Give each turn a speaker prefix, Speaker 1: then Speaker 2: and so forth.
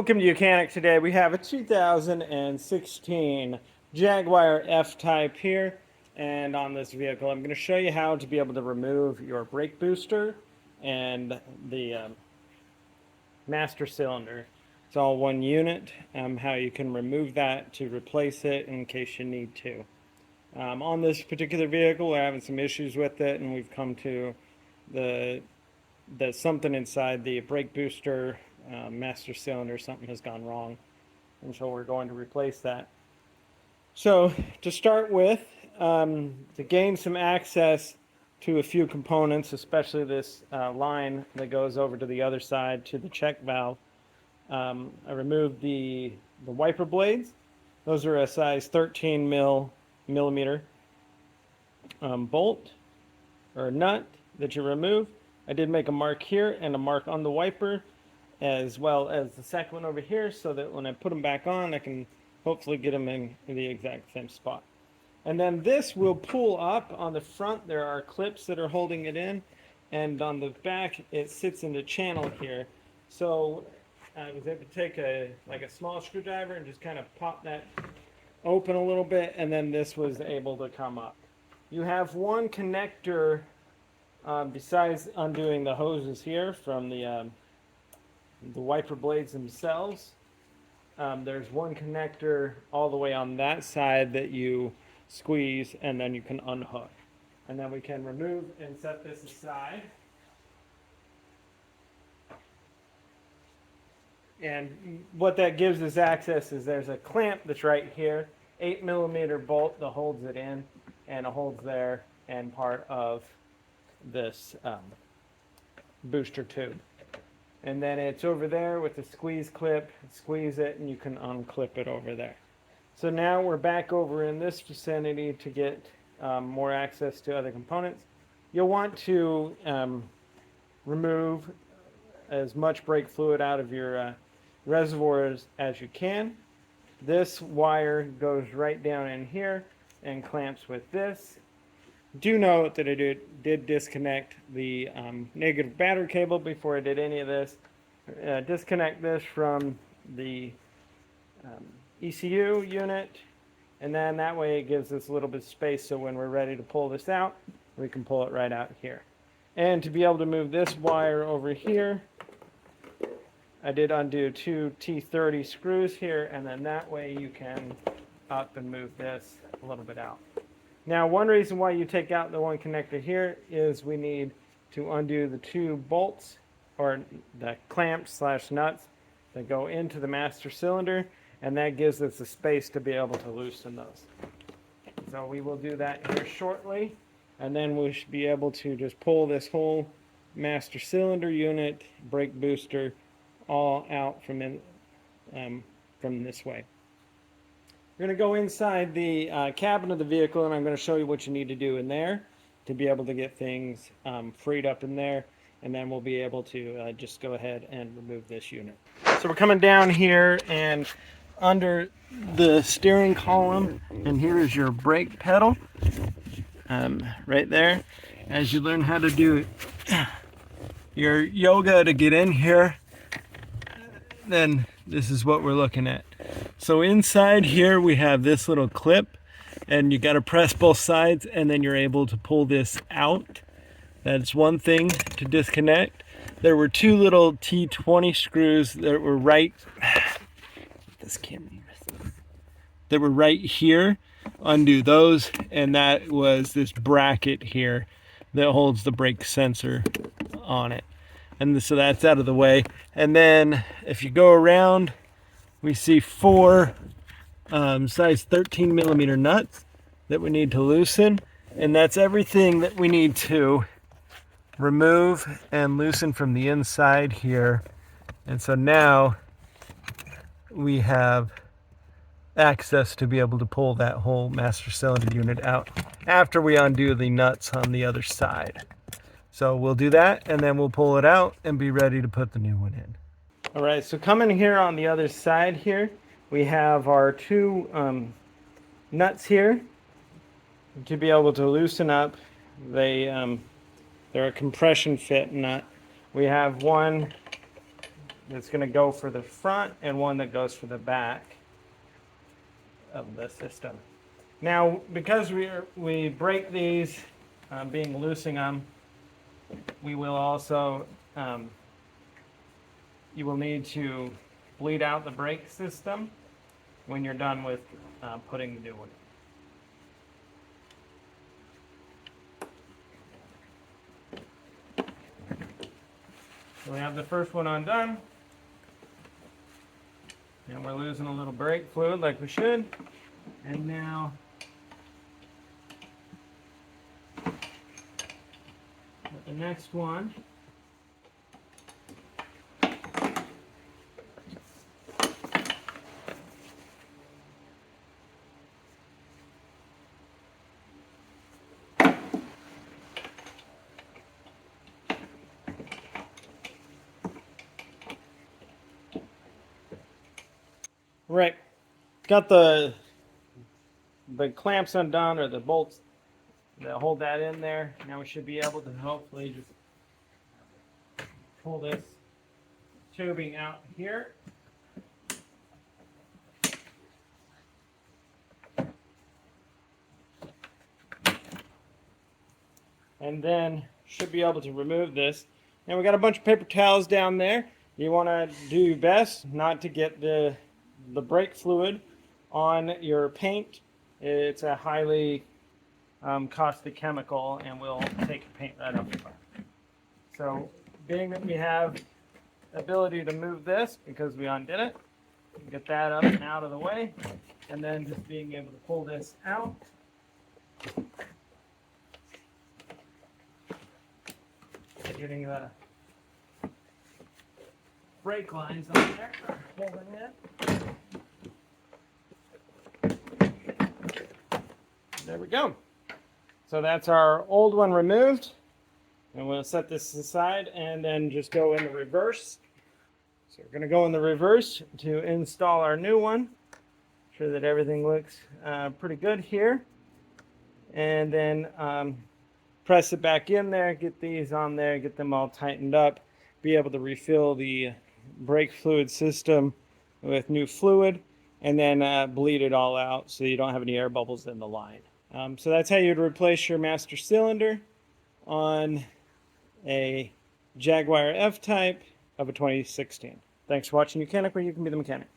Speaker 1: Welcome to Mechanic. Today we have a 2016 Jaguar F-Type here, and on this vehicle I'm going to show you how to be able to remove your brake booster and the master cylinder. It's all one unit, how you can remove that to replace it in case you need to. On this particular vehicle we're having some issues with it, and we've come to the something inside the brake booster master cylinder, something has gone wrong, and so we're going to replace that. So to start with, to gain some access to a few components, especially this line that goes over to the other side to the check valve, I removed the wiper blades. Those are a size 13 millimeter bolt or nut that you remove. I did make a mark here and a mark on the wiper, as well as the second one over here, so that when I put them back on, I can hopefully get them in the exact same spot. And then this will pull up on the front. There are clips that are holding it in, and on the back it sits in the channel here. So I was able to take a small screwdriver and just kind of pop that open a little bit, and then this was able to come up. You have one connector besides undoing the hoses here from the wiper blades themselves. There's one connector all the way on that side that you squeeze, and then you can unhook. And then we can remove and set this aside. And what that gives us access is there's a clamp that's right here, 8 millimeter bolt that holds it in, and it holds there and part of this booster tube. And then it's over there with the squeeze clip. Squeeze it and you can unclip it over there. So now we're back over in this vicinity to get more access to other components. You'll want to remove as much brake fluid out of your reservoirs as you can. This wire goes right down in here and clamps with this. Do note that I did disconnect the negative battery cable before I did any of this. Disconnect this from the ECU unit, and then that way it gives us a little bit of space, so when we're ready to pull this out, we can pull it right out here. And to be able to move this wire over here, I did undo 2 T30 screws here, and then that way you can up and move this a little bit out. Now, one reason why you take out the one connector here is we need to undo the 2 bolts, or the clamps / nuts that go into the master cylinder, and that gives us the space to be able to loosen those. So we will do that here shortly, and then we should be able to just pull this whole master cylinder unit, brake booster, all out from this way. We're going to go inside the cabin of the vehicle, and I'm going to show you what you need to do in there to be able to get things freed up in there, and then we'll be able to just go ahead and remove this unit. So we're coming down here and under the steering column, and here is your brake pedal right there. As you learn how to do your yoga to get in here, then this is what we're looking at. So inside here we have this little clip, and you got to press both sides, and then you're able to pull this out. That's one thing to disconnect. There were 2 little T20 screws that were right here. Undo those, and that was this bracket here that holds the brake sensor on it. And so that's out of the way. And then if you go around, we see 4 size 13 millimeter nuts that we need to loosen. And that's everything that we need to remove and loosen from the inside here. And so now we have access to be able to pull that whole master cylinder unit out after we undo the nuts on the other side. So we'll do that, and then we'll pull it out and be ready to put the new one in. All right, so coming here on the other side here, we have our 2 nuts here to be able to loosen up. They're a compression fit nut. We have one that's going to go for the front and one that goes for the back of the system. Now, because we break these, being loosing them, we will also, you will need to bleed out the brake system when you're done with putting the new one. So we have the first one undone, and we're losing a little brake fluid like we should. And now with the next one, right, got the clamps undone, or the bolts that hold that in there. Now we should be able to hopefully just pull this tubing out here. And then should be able to remove this. And we got a bunch of paper towels down there. You want to do your best not to get the brake fluid on your paint. It's a highly caustic chemical and will take your paint right off the car. So being that we have the ability to move this because we undid it, get that up and out of the way, and then just being able to pull this out. Getting the brake lines on there, holding it. There we go. So that's our old one removed. And we'll set this aside and then just go in the reverse. So we're going to go in the reverse to install our new one. Sure that everything looks pretty good here. And then press it back in there, get these on there, get them all tightened up, be able to refill the brake fluid system with new fluid, and then bleed it all out so you don't have any air bubbles in the line. So that's how you'd replace your master cylinder on a Jaguar F-Type of a 2016. Thanks for watching Mechanic, where you can be the mechanic.